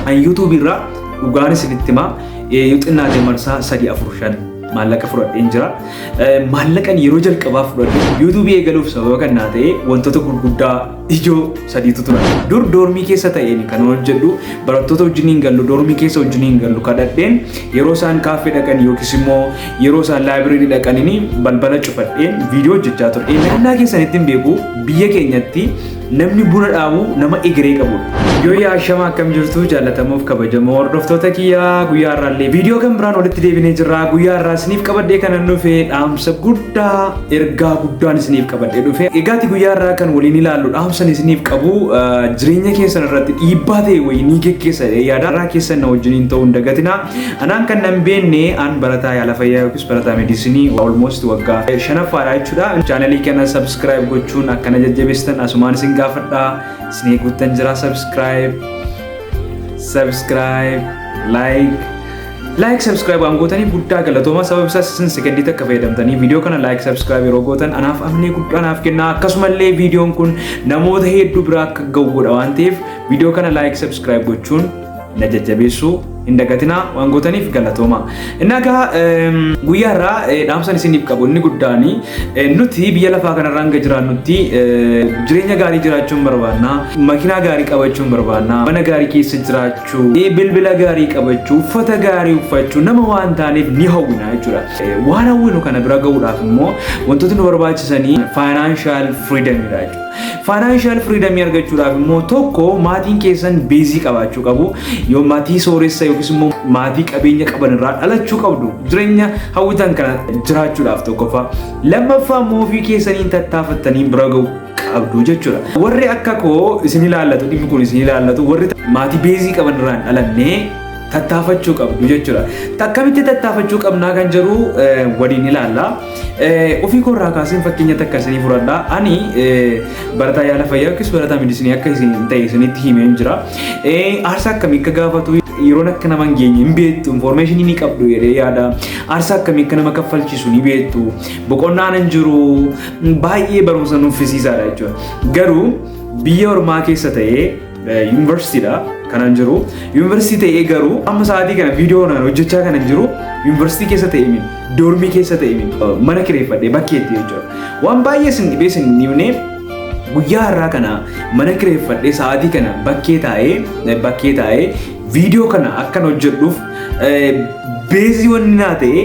An YouTube irraa dhugaan isinitti himaa yoo xinnaate marsaa 3-4-5 maallaqa fudhadheen jira. Maallaqan yeroo jalqabaa fudhadhe YouTube eegaluuf sababa kanaa ta'e wantoota gurguddaa ijoo sadiitu tura. Dur doormii keessa ta'een kan hojjedhu barattoota wajjiniin gallu doormii keessa wajjiniin gallu kadhadheen yeroo isaan kaaffee dhaqan yookiis immoo yeroo isaan laayibireerii dhaqanii balbala cufadheen viidiyoo hojjechaa ture. Naannaa keessanitti hin beeku biyya keenyatti namni buna dhaabu nama egeree qabudha. Yoo yaashama akkam jirtu jaallatamuuf kabajamoo hordoftoota kiyyaa guyyaa irraallee viidiyoo kan biraan walitti deebinee jirra. Guyyaa irraa isiniif qabadhee kanan dhufe dhaamsa guddaa ergaa guddaan isiniif qabadhee dhufe. Egaati guyyaa irraa kan waliin ilaallu dhaamsan isiniif qabu jireenya keessan irratti dhiibbaa ta'e wayii ni geggeessa yaada irraa keessan na wajjiniin ta'uu hin dagatina. Anaan kan nan beenne an barataa yaala fayyaa yookiis barataa meedisinii almost waggaa 5ffaadha jechuudha. Chaanalii kana subscribe gochuun akkana jajjabeessitan asumaan isin gaafadha. Isin eeguuttan jira subscribe, like, subscribe waan gootanii guddaa galatooma. Sababa isaas isin sekendii takka fayyadamtanii viidiyoo kana like, subscribe yeroo gootan anaaf amnee guddaa naaf kenna. Akkasumallee viidiyoon kun namoota hedduu bira akka ga'u godha waan ta'eef viidiyoo kana like, subscribe gochuun na jajjabeessu hin dagatina waan gootaniif galatooma. Innagaa guyyaa irraa dhaamsan isiniif qabu inni guddaani nuti biyya lafaa kanarraan ga jiraannutti jireenya gaarii jiraachuun barbaanna, makiinaa gaarii qabachuun barbaanna, mana gaarii keessa jiraachuu, bilbila gaarii qabachuu, uffata gaarii uffachuu nama waan taaneef ni hawwina jechuudha. Waan hawwinu kana bira ga'uudhaaf immoo wantoota nu barbaachisanii financial freedom dha jechuudha. Financial freedom argachuudhaaf immoo tokko maatiin keessan beezii qabaachuu qabu. Yoo maatii sooressa yookiis immoo maatii qabeenya qaban irraa dhalachuu qabdu jireenya hawwitan kana jiraachuudhaaf tokkoffaa. Lammaffaa immoo ofii keessaniin tattaafattanii bira ga'u qabdu jechuudha. Warri akka koo isin ilaallatu dhimmi kun isin ilaallatu warri maatii beezii qaban irraa dhalannee tattaafachuu qabdu jechuudha. Akkamitti tattaafachuu qabnaa kan jedhu waliin ilaalla. Ofii koorraa kaaseen fakkeenya takka isinii fudhadha. Ani barataa yaala fayyaa yookiis barataa meedisinii akka isin ta'e isinitti himeen jira. Aarsaa akkamii akka gaafatu yeroon akka nama hin geenye hin beektu, informationii ni qabdu jedhee yaada. Aarsaa akkamii akka nama kaffalchiisu ni beektu. Boqonnaan hin jiru baay'ee barumsa nuffisiisaadha jechuudha. Garuu biyya ormaa keessa ta'ee yuunivarsiitiidha kanan jiru. Yuunivarsiitii ta'ee garuu amma sa'aatii kana viidiyoo kana hojjechaa kanan jiru yuunivarsiitii keessa ta'ee min doormii keessa ta'ee min mana kireeffadhee bakkeetti jechuudha. Waan baay'ee isin dhibee isin dhibnee guyyaa har'aa kana mana kireeffadhee sa'aatii kana bakkee taa'ee viidiyoo kana akkan hojjedhuuf beezii wanni naa ta'e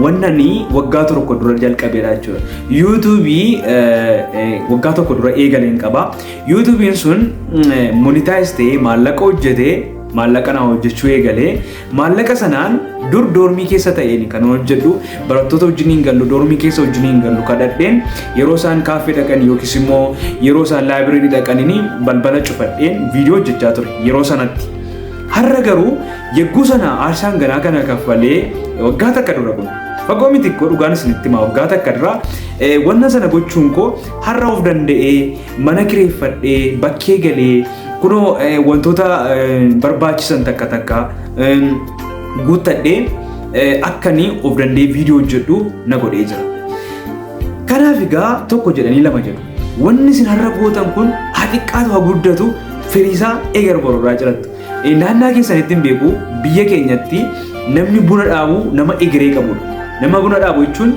wannani waggaa tokko dura jalqabeedha jechuudha. YouTube waggaa tokko dura eegaleen qaba. YouTube sun monetize ta'ee maallaqa hojjetee maallaqa naa hojjechuu eegalee maallaqa sanaan dur doormii keessa ta'een kan hojjedhu barattoota wajjiniin gallu doormii keessa wajjiniin gallu kadhadheen yeroo isaan kaaffee dhaqan yookiis immoo yeroo isaan laayibireerii dhaqanii balbala cufadheen viidiyoo hojjechaa ture yeroo sanatti. Har'a garuu yegguu sana aarsaan ganaa kana kaffalee waggaa takka dura kun fagoo miti koo dhugaan isinitti himaa waggaa takka dura wanna sana gochuun koo har'a of danda'ee mana kireeffadhee bakkee galee kunoo wantoota barbaachisan takka guuttadhee akkanii of danda'ee viidiyoo hojjedhu na godhee jira. Kanaaf egaa tokko jedhanii lama jedhu. Wanni isin har'a gootan kun haa xiqqaatu haa guddatu firiisaa eegar bororraa jirattu. Naannaa keessanitti hin beeku biyya keenyatti namni buna dhaabu nama egeree qabudha. Nama buna dhaabu jechuun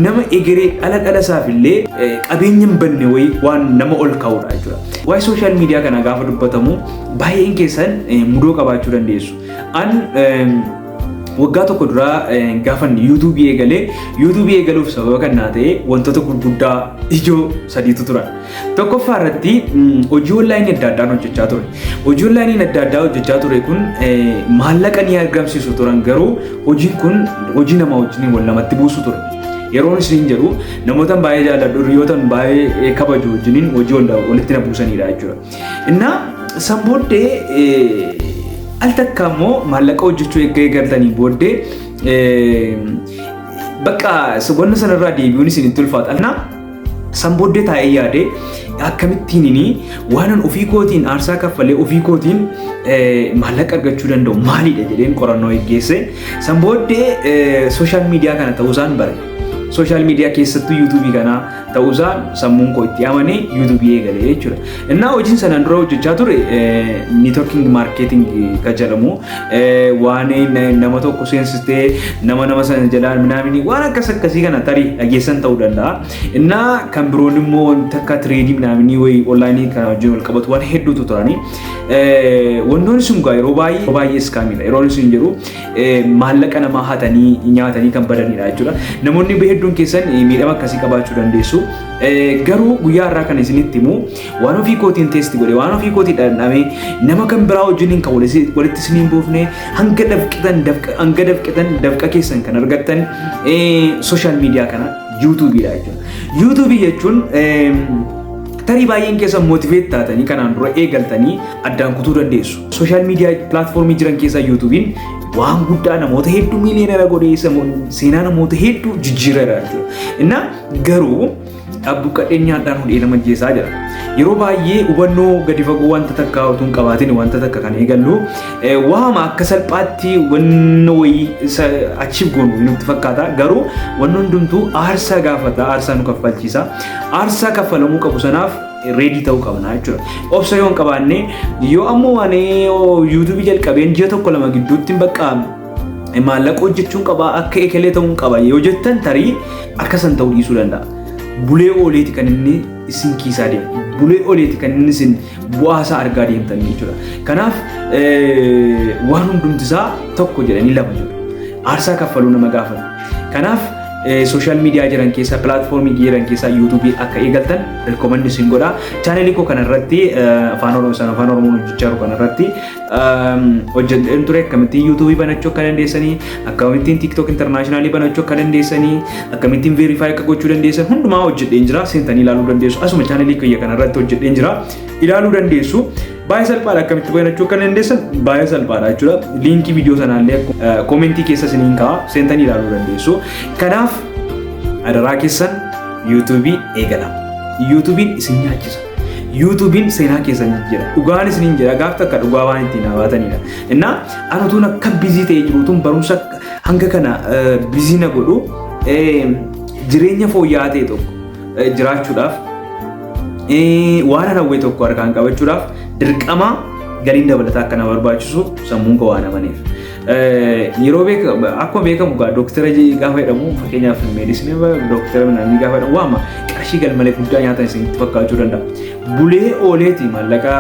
nama egeree dhala isaaf illee qabeenya hin banne wayii waan nama ol kaa'udha jechuudha. Waa'ee sooshaal miidiyaa kana gaafa dubbatamu baay'een keessan mudoo qabaachuu dandeessu. Waggaa tokko dura gaafan YouTube eegaluuf sababa kanaa ta'e wantoota gurguddaa ijoo sadiitu turan. Tokkoffaa irratti hojii onlaayinii adda addaan hojjechaa ture. Hojii onlaayinii adda addaa hojjechaa ture kun maallaqa ni argamsiisu turan garuu hojiin kun hojii nama wajjin wal namatti buusu ture. Yeroon isin jedhu namoota baay'ee jaalladhu hiriyootaan baay'ee kabaju wajjin hojii walitti na buusanidha jechuudha. Innaa sanbooddee al takka immoo maallaqa hojjechuu eegaltanii booddee bakka wanna sanarraa deebi'uun isinitti ulfaata. Sanbooddee taa'ee yaade akkamittiin waanan ofii kootiin aarsaa kaffalee ofii kootiin maallaqa argachuu danda'u maalidha jedheen qorannoo eeggeesse. Sanbooddee sooshaal miidiyaa kana ta'uusaan bare. sooshaal miidiyaa keessattuu yuutuubii kana ta'uusaa sammuun koo itti amanee yuutuubii eegalee jechuudha. Innaa hojiin sanaan dura hojjechaa ture networking marketing kan jedhamu waan nama tokko seensistee nama sana jalaan minaamini waan akkasii kana tarii dhageessan ta'uu danda'a. Innaa kan biroon immoo takka tireedii minaamini wayii onlaayinii kana wajjin wal qabatu waan hedduutu turani. Wantoonni sun yeroo baay'ee iskaamidha. Yeroo isin jedhu maallaqa namaa hatanii nyaatanii kan badanidha jechuudha. Namoonni hedduun keessan miidhama akkasii qabaachuu dandeessu. Garuu guyyaa irraa kan isinitti himu waan ofii kootiin teesti godhe waan ofii kootii dhandhamee nama kan biraa wajjin kan walitti isiniin buufne hanga dafqitan dafqa keessan kan argattan sooshaal miidiyaa kana yuutuubiidha jechuudha. Yuutuubii jechuun tarii baay'een keessa mootiveet taatanii kanaan dura eegaltanii addaan kutuu dandeessu. Sooshaal miidiyaa pilaatfoormii jiran keessaa yuutuubiin waan guddaa namoota hedduu miiliyoonera godhee seenaa namoota hedduu jijjiireera jechuudha. Innaa garuu abbuqqadhee nyaadhaan hudhee nama jeesaa jira. Yeroo baay'ee hubannoo gadi fagoo wanta takka utuu hin qabaatin wanta takka kan eegallu waama akka salphaatti wanna wayii achiif goonu nutti fakkaata. Garuu wanni hundumtuu aarsaa gaafata, aarsaa nu kaffalchiisa. Aarsaa kaffalamuu qabu sanaaf reedii ta'uu qabna jechuudha. Obsa yoo hin qabaanne yoo ammoo waan yuutuubii jalqabeen ji'a tokko lama gidduutti bakka maallaqa hojjechuun qaba akka ekelee ta'uu qaba yoo jettan tarii akkasan ta'uu dhiisuu danda'a. Bulee ooleeti kan inni isin kiisaa deemu. Bulee ooleeti kan inni isin bu'aasaa argaa deemtan jechuudha. Kanaaf waan hundumtisaa tokko jedhanii lama jiru. Aarsaa kaffaluu nama gaafata. Kanaaf sooshaal miidiyaa jiran keessaa pilaatfoormii jiran keessaa yuutuubii akka eegaltan reekoomandi isin godha. Chaanelii koo kanarratti afaan oromoon hojjechaa jiru kanarratti hojjetaan ture akkamittiin yuutuubii banachuu akka dandeessanii, akkamittiin tiiktook intarnaashinaali banachuu akka dandeessanii, akkamittiin veerifaayi akka gochuu dandeessan hundumaa hojjedheen jira. Seentanii ilaaluu dandeessu. Asuma chaanelii kiyya kanarratti hojjedheen jira. Ilaaluu dandeessu. Baay'ee salphaadha akkamitti banachuu akka dandeessan baay'ee salphaadha jechuudha. Liinkii viidiyoo sanaallee koomentii keessa isiniin ka'a seentanii ilaaluu dandeessu. Kanaaf adaraa keessan yuutuubii eegala. Yuutuubiin isin nyaachisa. yuutuubiin seenaa keessan jira. Dhugaan isiniin jira gaaf takka dhugaa waan ittiin hawaatanidha. Innaa anutuun akka bizii ta'ee jiruutuun barumsa hanga kana bizii na godhu jireenya fooyya'aa ta'e tokko jiraachuudhaaf waan hawwee tokko harkaan qabachuudhaaf dirqama galiin dabalataa akka na barbaachisu sammuun koo waan amaneef. Yeroo akkuma beekamu dooktara gaafa jedhamu fakkeenyaaf meedisinii dooktara namni gaafa jedhamu waama qarshii galmalee guddaa nyaatan isinitti fakkaachuu danda'a. Bulee ooleeti maallaqa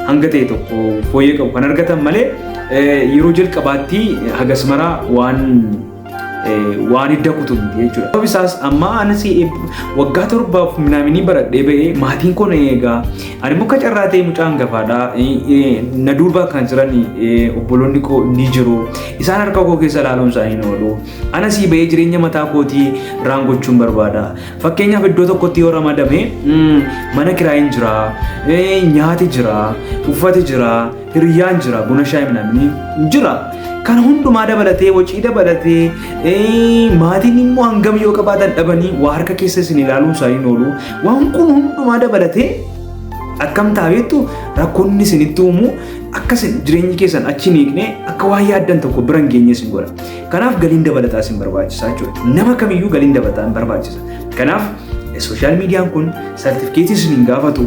hanga ta'e tokko fooyyee qabu kan argatan malee yeroo jalqabaatti hagas maraa waan hidda kutu miti jechuudha. Sababni isaas amma anis waggaa torbaaf minaaminii baradhee ba'ee maatiin koo na eegaa. Ani muka carraa ta'e mucaa hangafaadha. Na duuba kan jiran obboloonni koo ni jiru. Isaan harka koo keessa ilaaluun isaanii na oolu. Anas ba'ee jireenya mataa kootii raangochuun barbaada. Fakkeenyaaf iddoo tokkotti yoo ramadame mana kiraayin jira, nyaati jira, uffati jira, hiriyyaan jira, buna shaayii minaaminii jira. Kan hundumaa dabalatee wacii dabalatee maatiin immoo hangam yoo qabaatan dhabanii waa harka keessa isin ilaaluun isaanii oolu. Waan kun hundumaa dabalatee akkam taabeettu rakkoonni isinitti uumu akkasin jireenyi keessan achi niiqnee akka waa yaaddan tokko bira hin geenye isin godha. Kanaaf galiin dabalataa isin barbaachisa jechuudha. Nama kamiyyuu galiin dabalataa hin barbaachisa. Kanaaf sooshaal miidiyaan kun sartifikeetii isin hin gaafatu.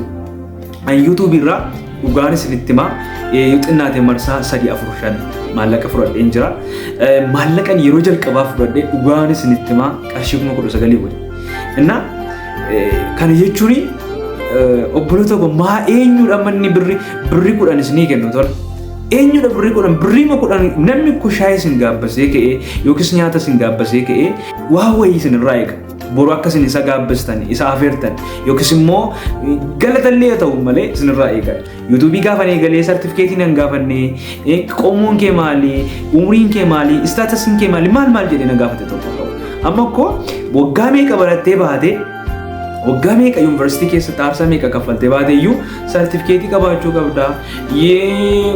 An yuutuubii irraa dhugaan isinitti himaa yoo xinnaate marsaa 3-4-5 maallaqa fudhadheen jira. Maallaqan yeroo jalqabaa fudhadhee dhugaan isinitti himaa qarshii 19,000 godhe. Innaa kana jechuun obboloota koo maa eenyudha manni birri 10 isinii kennu tola. Eenyudha birri 10 birriima 10 namni kushaayee isin gaabbasee ka'ee yookiis nyaata isin gaabbasee ka'ee waa wayii isin irraa eega. Boru akkasin isa gaabbistan isa afeertan yookiis immoo galatallee ta'u malee isin irraa eega. Yuutuubii gaafan eegalee sartifikeetiin hin gaafanne qomoon kee maali umriin kee maali istaatasiin kee maali maal jedhee na gaafate tokko ta'u. Amma akkoo waggaa meeqa barattee baatee waggaa meeqa yuunivarsiitii keessatti aarsaa meeqa kaffaltee baateeyyuu sartifikeetii qabaachuu qabdaa,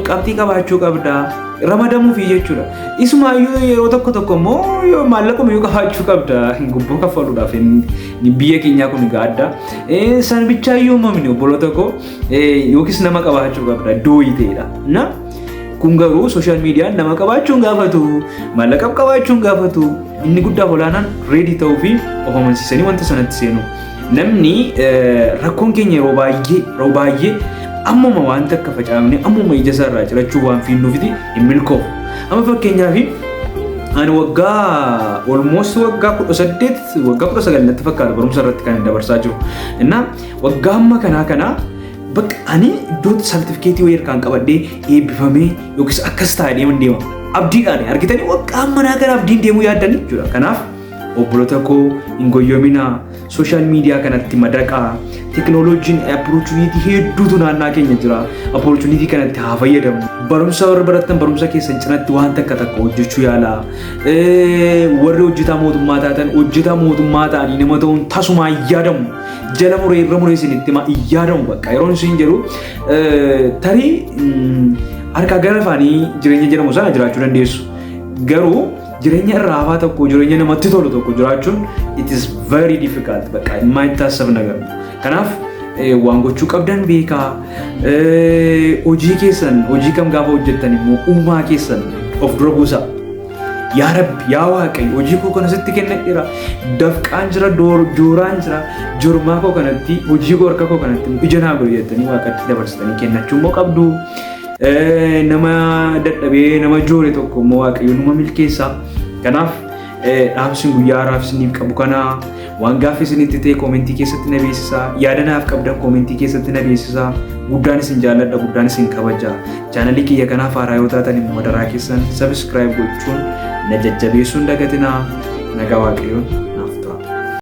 qabxii qabaachuu qabdaa. Ramadamuufi jechuudha. Isumaayyuu yeroo tokko immoo maallaquma yoo qabaachuu qabda gubboo kaffaluudhaaf biyya keenyaa kun gaadda. San bichaayyuu mamni obboloota koo yookiis nama qabaachuu qabda dooyii ta'edha. Kun garuu sooshaal miidiyaan nama qabaachuun gaafatu, maallaqa qabaachuun gaafatu, inni guddaa olaanaan reedii ta'uu fi of amansiisanii wanta sanatti seenu. Namni rakkoon keenya yeroo baay'ee ammuma wanta akka facaafne ammuma ija isaarraa cirachuu waan fiinnuufiti hin milkoofu. Amma fakkeenyaaf ani waggaa almost waggaa 18 waggaa 19 natti fakkaata barumsa irratti kan dabarsaa jiru. Innaa waggaa amma kana bakka ani iddoo sartifikeetii wayii kan qabadhee eebbifamee yookiis akkas taa'ee deema. Abdiidhaan argitanii waggaa ammanaa kana abdiin deemuu yaaddanii jechuudha. Kanaaf obboloota koo hin goyyoominaa, sooshaal miidiyaa kanatti madaqaa, teekinooloojiin opportunity hedduutu naannaa keenya jira. Opportunity kanatti haa fayyadamu. Barumsa warra barattan barumsa keessan cinatti waan takka hojjechuu yaalaa. Warri hojjetaa mootummaa taatan hojjetaa mootummaa ta'anii nama ta'uun tasuma yaadamu. Jala muree irra muree isinitti yaadamu bakka yeroon isin jedhu tarii harka gara afaanii jireenya jedhamu sana jiraachuu dandeessu. Garuu jireenya irraa hafaa tokko jireenya namatti tolu tokko jiraachuun it is very difficult bakka የማይታሰብ ነገር ነው. Kanaaf waan gochuu qabdan beekaa. Hojii keessan hojii kam gaafa hojjettan immoo uumaa keessan of dura buusaa. Yaa Rabbi yaa Waaqayyo hojii koo kana sitti kennadheera. Dafqaan jira, jooraan jira. Jormaa koo kanatti hojii koo harka koo kanatti ija naa godhu jettanii Waaqatti dabarsitanii kennachuu immoo qabdu. Nama dadhabee nama joore tokko immoo Waaqayyo numa milkeessa. Kanaaf dhaamsiin guyyaa raabsiniif qabu kana waan gaaffii isinitti ta'e koomentii keessatti na beeksisaa. Yaada naaf qabdan koomentii keessatti na beeksisaa. Guddaan isin jaalladha, guddaan isin kabaja. Chaanalii kiyya kanaaf haaraa yoo taatan immoo madaraa keessan subscribe gochuun na jajjabeessuun dagatinaa. Nagaa Waaqayyoon.